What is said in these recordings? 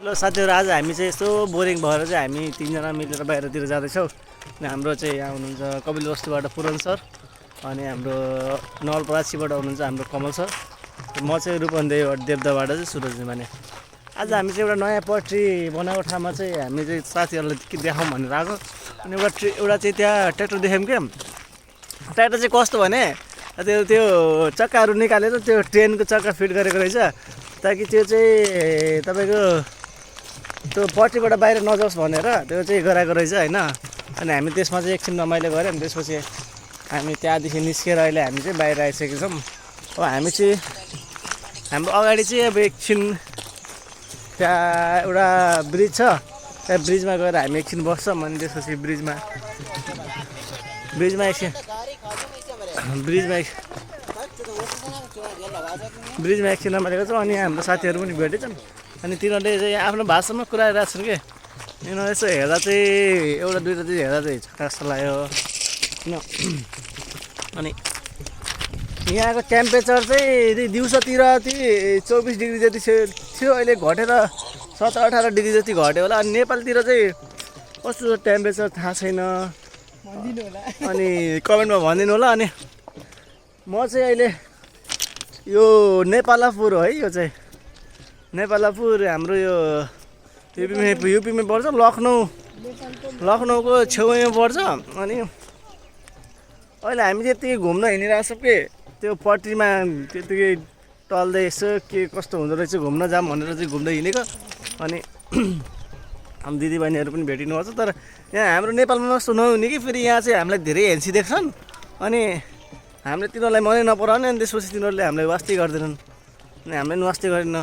Hello साथीहरू, आज हामी चाहिँ यस्तो बोरिङ भएर चाहिँ हामी तीनजना मिलेर बाहिरतिर जाँदैछौँ। अनि हाम्रो चाहिँ यहाँ हुनुहुन्छ कपिल बस्तीबाट पुरन सर, अनि हाम्रो नवलपरासीबाट हुनुहुन्छ हाम्रो कमल सर, म चाहिँ रूपन्देहीबाट देवदाबाट चाहिँ सुरज माने। आज हामी चाहिँ एउटा नयाँ पट्री बनाएको ठाउँमा चाहिँ हामी चाहिँ साथीहरूलाई के देखाउँ भनेर आएको। अनि एउटा चाहिँ त्यहाँ ट्र्याक्टर देख्यौँ क्या। ट्र्याक्टर चाहिँ कस्तो भने त्यो चक्काहरू निकालेर त्यो ट्रेनको चक्का फिट गरेको रहेछ, ताकि त्यो चाहिँ तपाईँको त्यो पट्टीबाट बाहिर नजाओस् भनेर त्यो चाहिँ गराएको रहेछ होइन। अनि हामी त्यसमा चाहिँ एकछिन रमाइलो गऱ्यौँ। अनि त्यसपछि हामी त्यहाँदेखि निस्केर अहिले हामी चाहिँ बाहिर आइसकेको छौँ। अब हामी चाहिँ हाम्रो अगाडि चाहिँ अब एकछिन त्यहाँ एउटा ब्रिज छ, त्यहाँ ब्रिजमा गएर हामी एकछिन बस्छौँ। अनि त्यसपछि ब्रिजमा एकछिन रमाइलो छौँ। अनि हाम्रो साथीहरू पनि भेटेछन्। अनि तिनीहरूले चाहिँ आफ्नो भाषामा कुरा गरिरहेको छन् कि यिनीहरू यसो हेर्दा चाहिँ एउटा दुइटा चाहिँ हेर्दा चाहिँ झकास लाग्यो होइन। अनि यहाँको टेम्परेचर चाहिँ दिउँसोतिर 24 डिग्री जति थियो, अहिले घटेर 17-18 डिग्री जति घट्यो होला। अनि नेपालतिर चाहिँ कस्तो टेम्परेचर थाहा छैन, अनि कमेन्टमा भनिदिनु होला। अनि म चाहिँ अहिले यो नेपालापुर हो है, यो चाहिँ नेपालापुर हाम्रो यो युपीमा पर्छ, लखनऊको छेउमा पर्छ। अनि अहिले हामी त्यतिकै घुम्न हिँडिरहेको छौँ कि त्यो पट्रीमा त्यतिकै टल्दै यसो के कस्तो हुँदो रहेछ घुम्न जाऊँ भनेर चाहिँ घुम्दै हिँडेको। अनि हाम्रो दिदीबहिनीहरू पनि भेटिनु पर्छ। तर यहाँ हाम्रो नेपालमा जस्तो नहुने कि फेरि यहाँ चाहिँ हामीलाई धेरै हेन्सी देख्छन्, अनि हामीले तिनीहरूलाई मनै नपराउने। अनि त्यसपछि तिनीहरूले हामीलाई वास्ती गर्दैनन्, अनि हामीले पनि वास्ती गरेन।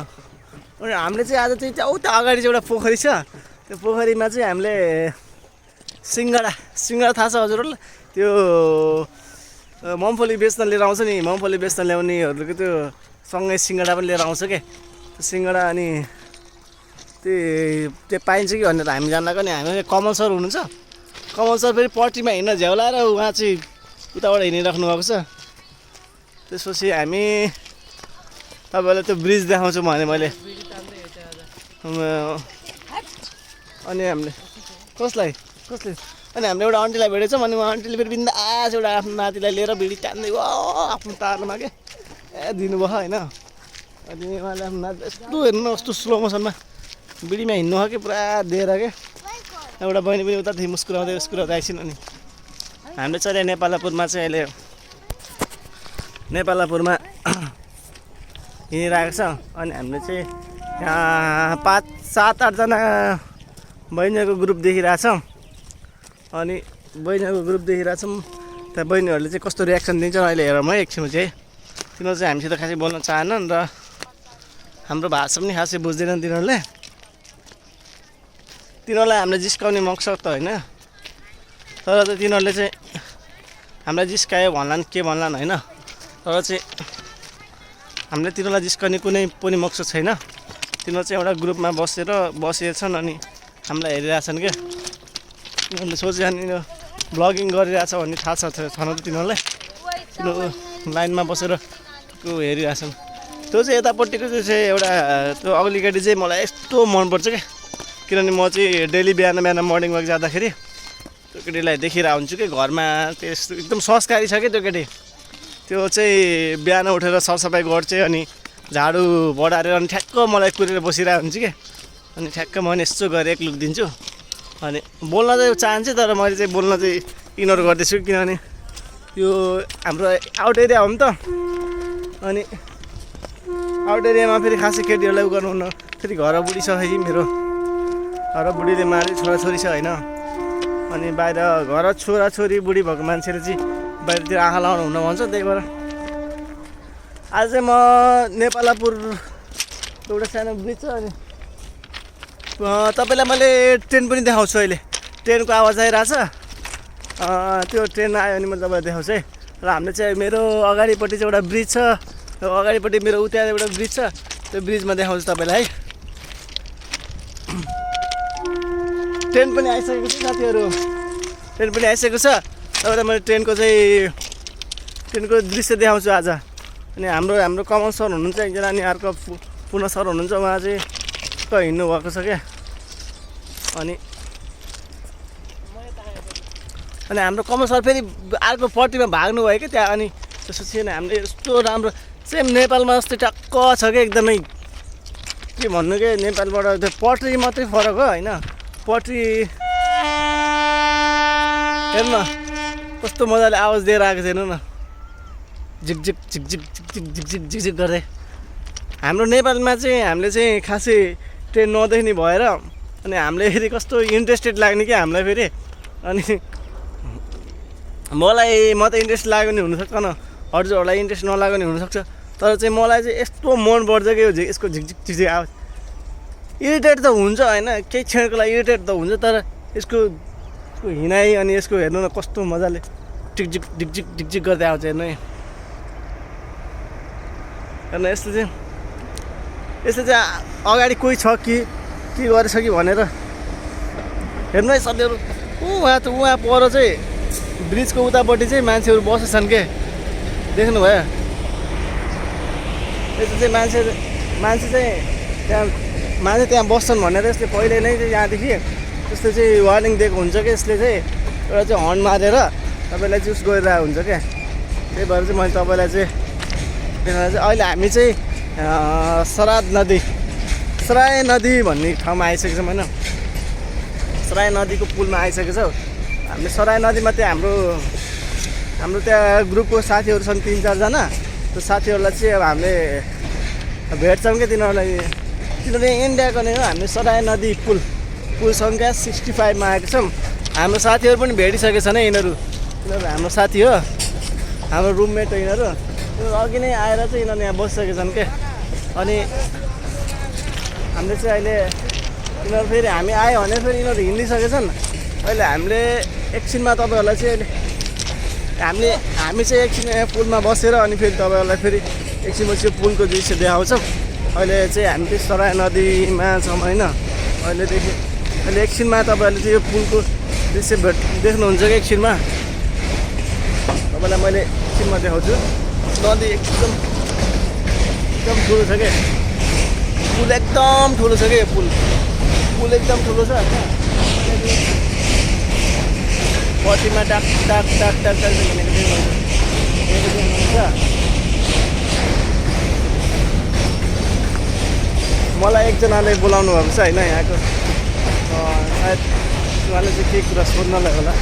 अनि हामीले चाहिँ आज चाहिँ उता अगाडि चाहिँ एउटा पोखरी छ, त्यो पोखरीमा चाहिँ हामीले सिङ्गडा थाहा छ हजुरहरूलाई? त्यो मुङफली बेच्न लिएर आउँछ नि, मुङफली बेच्न ल्याउनेहरूको त्यो सँगै सिङ्गडा पनि लिएर आउँछ क्या त्यो सिङ्गडा। अनि त्यो पाइन्छ कि भनेर हामी जान्दाको नि हामी कमल सर हुनुहुन्छ। कमल सर फेरि पट्टीमा हिँड्न झ्याउलाएर उहाँ चाहिँ उताबाट हिँडिराख्नु भएको छ। त्यसपछि हामी तपाईँलाई त्यो ब्रिज देखाउँछु भने मैले। अनि हामीले कसले अनि हामीले एउटा आन्टीलाई भेटेछौँ। अनि उहाँ आन्टीले फेरि बिन्दास एउटा आफ्नो नातिलाई लिएर बिडी तान्दै आफ्नो तारमा के दिनुभयो होइन। अनि उहाँले आफ्नो नाति यस्तो हेर्नु कस्तो स्लो मोसनमा बिडीमा हिँड्नु हो कि पुरा दिएर के। एउटा बहिनी पनि उतादेखि मुस्कुराउँदै आइसिन्। अनि हामीले चाहिँ नेपालापुरमा चाहिँ अहिले नेपालापुरमा हिँडिरहेको छ। अनि हामीले चाहिँ यहाँ 5-7-8 जना बहिनीहरूको ग्रुप देखिरहेछौँ। अनि बहिनीहरूको ग्रुप देखिरहेछौँ, त्यहाँ बहिनीहरूले चाहिँ कस्तो रियाक्सन दिन्छन् अहिले हेरौँ है एकछिन चाहिँ। तिनीहरू चाहिँ हामीसित खासै बोल्न चाहन्नन् र हाम्रो भाषा पनि खासै बुझ्दैनन् तिनीहरूलाई हामीले जिस्काउने मकसद त होइन, तर चाहिँ तिनीहरूले चाहिँ हामीलाई जिस्कायो भन्लान् के भन्लान् होइन। तर चाहिँ हामीले तिनीहरूलाई जिस्काउने कुनै पनि मकसद छैन। तिनीहरू चाहिँ एउटा ग्रुपमा बसेछन् अनि हामीलाई हेरिरहेछन् क्या। तिनीहरूले सोचे यहाँनिर ब्लगिङ गरिरहेछ भन्ने थाहा छ छन त तिनीहरूलाई। तिनीहरू लाइनमा बसेर त्यो हेरिरहेछन्। त्यो चाहिँ यतापट्टिको चाहिँ एउटा त्यो अग्ली केटी चाहिँ मलाई यस्तो मनपर्छ क्या, किनभने म चाहिँ डेली बिहान मर्निङ वाक जाँदाखेरि त्यो केटीलाई देखिरहेको हुन्छु कि घरमा त्यस्तो एकदम संस्कारी छ क्या त्यो केटी। त्यो चाहिँ बिहान उठेर सरसफाइ गर्छ, अनि झाडु बढारेर अनि ठ्याक्क मलाई कुरेर बसिरहेको हुन्छु कि। अनि ठ्याक्क म पनि यस्तो गरेर एक लुक दिन्छु। अनि बोल्न चाहिँ चाहन्छु, तर मैले चाहिँ बोल्न चाहिँ इग्नोर गर्दैछु, किनभने यो हाम्रो आउट एरिया हो नि त। अनि आउट एरियामा फेरि खासै केटीहरूलाई उ गर्नुहुन्न। फेरि घर बुढी छ है, मेरो घर बुढीले मारे छोराछोरी छ होइन। अनि बाहिर घर छोराछोरी बुढी भएको मान्छेले चाहिँ बाहिरतिर आँखा लाउनु हुन भन्छ। त्यही भएर आज चाहिँ म नेपालापुर एउटा सानो ब्रिज छ। अनि तपाईँलाई मैले ट्रेन पनि देखाउँछु। अहिले ट्रेनको आवाज आइरहेछ, त्यो ट्रेन आयो भने म तपाईँलाई देखाउँछु है। र हामीले चाहिँ मेरो अगाडिपट्टि चाहिँ एउटा ब्रिज छ, अगाडिपट्टि मेरो उता एउटा ब्रिज छ, त्यो ब्रिजमा देखाउँछु तपाईँलाई है। ट्रेन पनि आइसकेको छ साथीहरू, ट्रेन पनि आइसकेको छ। तपाईँलाई मैले ट्रेनको दृश्य देखाउँछु आज। अनि हाम्रो कमल सर हुनुहुन्छ एकजना, अनि अर्को पुनः सर हुनुहुन्छ। उहाँ चाहिँ टक्क हिँड्नु भएको छ क्या। अनि हाम्रो कमल सर फेरि अर्कोपट्टिमा भाग्नु भयो क्या त्यहाँ। अनि त्यसपछि हामीले यस्तो राम्रो सेम नेपालमा जस्तै टक्क छ क्या एकदमै। के भन्नु क्या नेपालबाट त्यो पटरी मात्रै फरक हो होइन। पटरी हेर्नु न कस्तो मजाले आवाज दिएर आएको छ हेर्नु न, झिकझिक झिकझिक झिकझिक झिकझिक झिकझिक गर्दै। हाम्रो नेपालमा चाहिँ हामीले चाहिँ खासै ट्रेन नदेख्ने भएर अनि हामीले फेरि कस्तो इन्ट्रेस्टेड लाग्ने क्या हामीलाई फेरि। अनि मलाई म त इन्ट्रेस्ट लाग्यो नि हुनसक्छ न, हजुरहरूलाई इन्ट्रेस्ट नलाग्यो नि हुनसक्छ, तर चाहिँ मलाई चाहिँ यस्तो मन पर्छ कि यो यसको झिकझिक झिकझिक आवाज। इरिटेट त हुन्छ होइन, केही क्षणको लागि इरिटेट त हुन्छ, तर यसको हिँडाइ अनि यसको हेर्नु न कस्तो मजाले टिकझिक ढिकझिक ढिकझिक गर्दै आउँछ हेर्नु है। हेर्नु यस्तो चाहिँ अगाडि कोही छ कि के गरेछ कि भनेर हेर्नु है साथीहरू। उहाँ पर चाहिँ ब्रिजको उतापट्टि चाहिँ मान्छेहरू बसेछन् के, देख्नुभयो? यस्तो चाहिँ मान्छे चाहिँ त्यहाँ बस्छन् भनेर यसले पहिले नै चाहिँ यहाँदेखि त्यस्तो चाहिँ वार्निङ दिएको हुन्छ क्या। यसले चाहिँ एउटा चाहिँ हर्न मारेर तपाईँलाई चाहिँ उस गरिरहेको हुन्छ क्या। त्यही भएर चाहिँ मैले तपाईँलाई चाहिँ देखाएर चाहिँ अहिले हामी चाहिँ सराय नदी भन्ने ठाउँमा आइसकेको छौँ होइन। सराय नदीको पुलमा आइसकेको छौँ हामीले। सराय नदीमा त्यहाँ हाम्रो त्यहाँ ग्रुपको साथीहरू छन् 3-4जना। त्यो साथीहरूलाई चाहिँ अब हामीले भेट्छौँ क्या। तिनीहरूले इन्डियाको नै हो। हामी सराय नदी पुल सङ्ख्या 65मा आएको छौँ। हाम्रो साथीहरू पनि भेटिसकेको छन् है। यिनीहरू हाम्रो साथी हो, हाम्रो रुममेट हो यिनीहरू अघि नै आएर चाहिँ यिनीहरू यहाँ बसिसकेको छन् क्या। अनि हामीले चाहिँ अहिले यिनीहरू फेरि हामी आयो भने फेरि यिनीहरू हिँडिसकेको छन्। अहिले हामीले एकछिनमा तपाईँहरूलाई चाहिँ हामी चाहिँ एकछिन पुलमा बसेर अनि फेरि तपाईँहरूलाई फेरि एकछिनपछि पुलको दृश्य देखाउँछौँ। अहिले चाहिँ हामी चाहिँ सराय नदीमा छौँ होइन। अहिले एकछिनमा तपाईँहरूले चाहिँ यो पुलको दृश्य देख्नुहुन्छ कि एकछिनमा तपाईँलाई मैले एकछिनमा देखाउँछु। नदी एकदम ठुलो छ क्या, पुल एकदम ठुलो छ क्या। पुल एकदम ठुलो छ होइन। पट्टिमा टाक टाक टाक टाक टाक भनेको देख्नुहुन्छ। मलाई एकजनाले बोलाउनु भएको छ होइन यहाँको, सायद उहाँले चाहिँ केही कुरा सोध्नलाई होला।